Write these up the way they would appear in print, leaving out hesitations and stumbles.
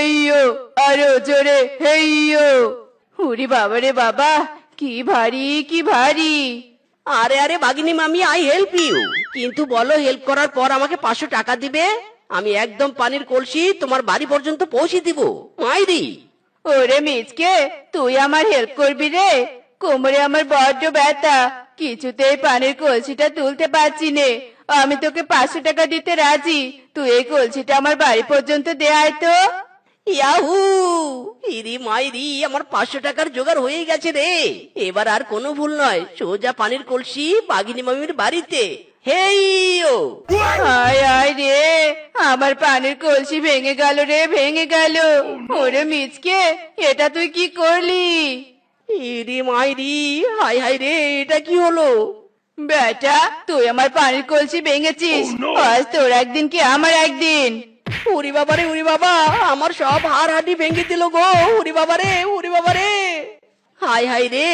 হেইয়ো, আরো জোরে হেইয়ো। ওরে বাবা রে বাবা, কি ভারী কি ভারী। আরে আরে বাগিনী মামি, আই হেল্প ইউ, কিন্তু বলো হেল্প করার পর আমাকে 500 টাকা দিবে? আমি একদম পানির কলসি তোমার বাড়ি পর্যন্ত পৌঁছে দিব মাইরি। ওরে মিচকে, তুই আমার হেল্প করবি রে? কোমরে আমার বড্ড ব্যথা, কিছুতেই পানির কলসিটা তুলতে পারছি নে। আমি তোকে 500 টাকা দিতে রাজি, তুই এই কলসিটা আমার বাড়ি পর্যন্ত দে আয় তো। ইয়াহু, ইরি মাইরি, আমার 500 টাকার জোগাড় হয়ে গেছে রে। এবার আর কোনো ভুল নয়, সোজা পানির কলসি বাগিনী মামির বাড়িতে। হেইয়ো। আয় আয় রে, আমার পানির কলসি ভেঙে গেল রে, ভেঙে গেল। ওরে মিচকে, এটা তুই কি করলি? ইরি মাইরি, হাই হাই রে, এটা কি হলো? বেটা, তুই আমার পানির কলসি ভেঙেছিস, আজ তোর একদিন কি আমার একদিন। উরি বাবা রে, উরি বাবা, আমার সব হাড় হাড্ডি ভেঙে দিল গো। উরি বাবা রে, উরি বাবা রে, হাই হাই রে।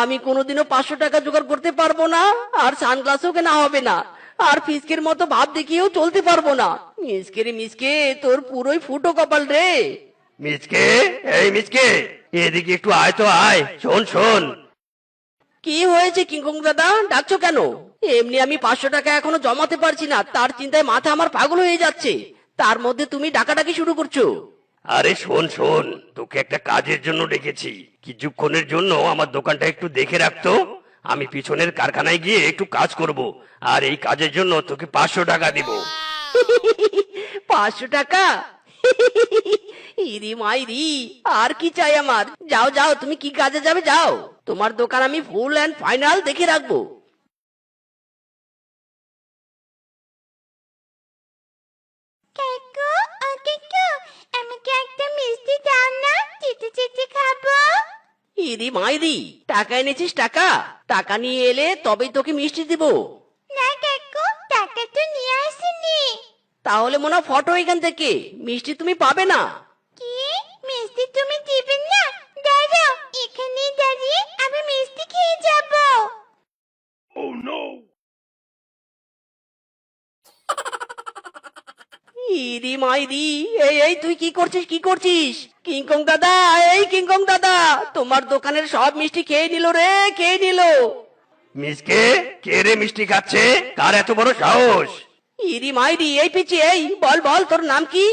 আমি কোনোদিনও 500 টাকা জোগাড় করতে পারবো না, আর সানগ্লাসও কেনা হবে না, আর ফিসকের মতো ভাব দেখিয়েও চলতে পারবো না। মিসকে রে মিসকে, তোর পুরোই ফুটো কপাল রে। মিচকে, এই মিচকে, এদিকে একটু আয় তো আয়। শোন শোন, কি হয়েছে কিংকং দাদা, ডাকছো কেন? এমনি আমি 500 টাকা এখনো জমাতে পারছি না, তার চিন্তায় মাথা আমার পাগল হয়ে যাচ্ছে, তার মধ্যে তুমি ডাকাডাকি শুরু করছো। আরে শোন শোন, তোকে একটা কাজের জন্য ডেকেছি। কিছুক্ষণের জন্য আমার দোকানটা একটু দেখে রাখতো। আমি পিছনের কারখানায় গিয়ে একটু কাজ করব, আর এই কাজের জন্য তোকে 500 টাকা দিব। 500 টাকা? ইরি মাইরি, আর কি চাই আমার? যাও যাও, তুমি কি কাজে যাবে যাও, তোমার দোকান আমি ফুল এন্ড ফাইনাল দেখে রাখবো। কাকু, ও কাকু, আমাকে একটা মিষ্টি দাও না, চেটে চেটে খাবো। ইরি মাইরি, টাকা এনেছিস? টাকা টাকা নিয়ে এলে তবেই তোকে মিষ্টি দিব। না কাকু, টাকা তো নিয়ে আসিনি। তাহলে মনে হয় ফটো এখান থেকে, মিষ্টি তুমি পাবে না। কি? মিষ্টি তুমি দিবে না? দাঁড়াও, এখানেই দাঁড়িয়ে আমি মিষ্টি খেয়ে যাবো। ইরি মাইরি, এই এই তুই কি করছিস, কি করছিস? কিংকং দাদা, এই কিংকং দাদা, তোমার দোকানের সব মিষ্টি খেয়ে নিল রে, খেয়ে নিল। মিচকে, কে রে মিষ্টি খাচ্ছে? কার এত বড় সাহস? ইরি মাইরি, এই পিচি, এই বল বল, তোর নাম কি?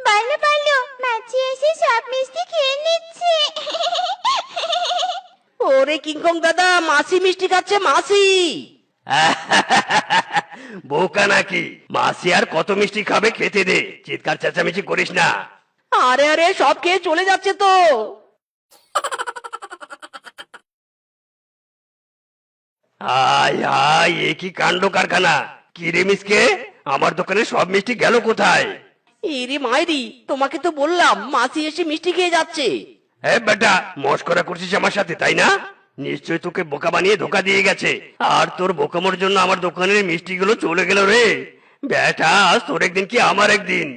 বলো বলো, মাছি এসে সব মিষ্টি খেয়ে নিচ্ছে। ওরে কিংকং দাদা, মাসি মিষ্টি খাচ্ছে, মাসি। বোকা নাকি? মাসি আর কত মিষ্টি খাবে, খেতে দে, চিৎকার চেঁচামেচি করিস না। আরে আরে, সব খেয়ে চলে যাচ্ছে তো। আয় আয়, এ কি কাণ্ড কারখানা! কি রে মিসকে, আমার দোকানে সব মিষ্টি গেল কোথায়? ইরি মাইরি, তোমাকে তো বললাম মাসি এসে মিষ্টি খেয়ে যাচ্ছে। হ্যাঁ বেটা, মস্করা করছিস আমার সাথে, তাই না? নিশ্চয় তোকে বোকা বানিয়ে ধোকা দিয়ে গেছে, আর তোর বোকামোর জন্য আমার দোকানের মিষ্টিগুলো চলে গেল রে। বেটা, আজ তোর একদিন কি আমার একদিন।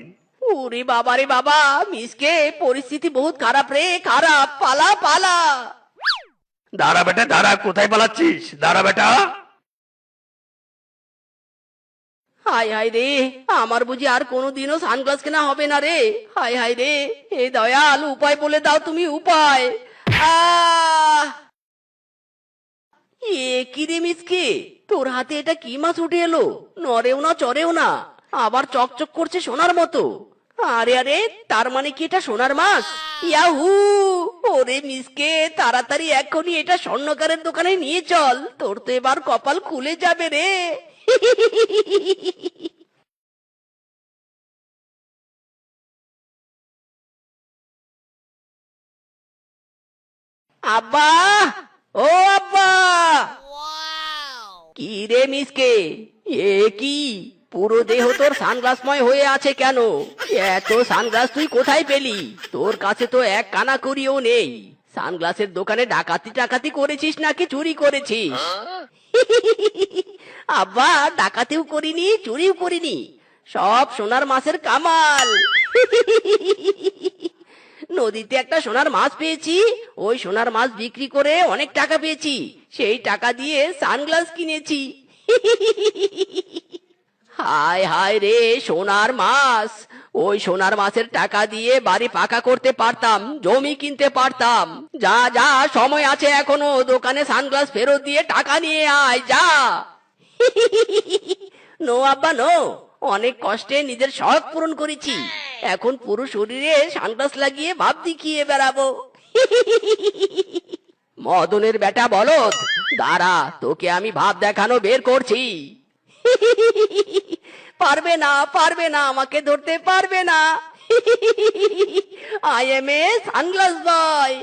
ওরে বাবা রে বাবা, মিসকে, পরিস্থিতি বহুত খারাপ রে, খারাপ, পালা পালা। দাঁড়া বেটা দাঁড়া, কোথায় পালাচ্ছিস? দাঁড়া বেটা। হাই হাই রে, আমার বুঝি আর কোনোদিনও সানগ্লাস কেনা হবে না রে। হাই হাই রে, হে দয়াল, উপায় বলে দাও তুমি, উপায়। আহ, এ কি রে মিসকে, তোর হাতে এটা কি মাছ উঠে এলো? নড়েও না, চড়েও না, আবার চকচক করছে সোনার মতো। আরে আরে, তার মানে কি এটা সোনার মাছ? ইয়াহু! ওরে মিসকে, তাড়াতাড়ি এখনই এটা স্বর্ণকারের দোকানে নিয়ে চল, তোর তো এবার কপাল খুলে যাবে রে। আব্বা, ও আব্বা। কি রে মিসকে, এ কি, পুরো দেহ তোর সানগ্লাসময় হয়ে আছে কেন? এত সানগ্লাস তুই কোথায় পেলি? তোর কাছে তো এক কানা করিও নেই। সানগ্লাসের দোকানে ডাকাতি টাকাতি করেছিস নাকি চুরি করেছিস? আব্বা, ডাকাতিও করিনি, চুরিও করিনি, সব সোনার মাছের কামাল। নদীতে একটা সোনার মাছ পেয়েছি, ওই সোনার মাছ বিক্রি করে অনেক টাকা পেয়েছি, সেই টাকা দিয়ে সানগ্লাস কিনেছি। হায় হায় রে, সোনার মাছ, ওই সোনার মাছের টাকা দিয়ে বাড়ি পাকা করতে পারতাম, জমি কিনতে পারতাম। যা যা, সময় আছে এখনো, দোকানে সানগ্লাস ফেরত দিয়ে টাকা নিয়ে আয়, যা। নো আব্বা নো, অনেক কষ্টে নিজের শখ পূরণ করেছি, এখন পুরো শরীরে সানগ্লাস লাগিয়ে ভাব দেখিয়ে বেড়াবো। মদনের বেটা বলদ, দাঁড়া, তোকে আমি ভাব দেখানো বের করছি। পারবে না, পারবে না, আমাকে ধরতে পারবে না। I M A sunglass boy.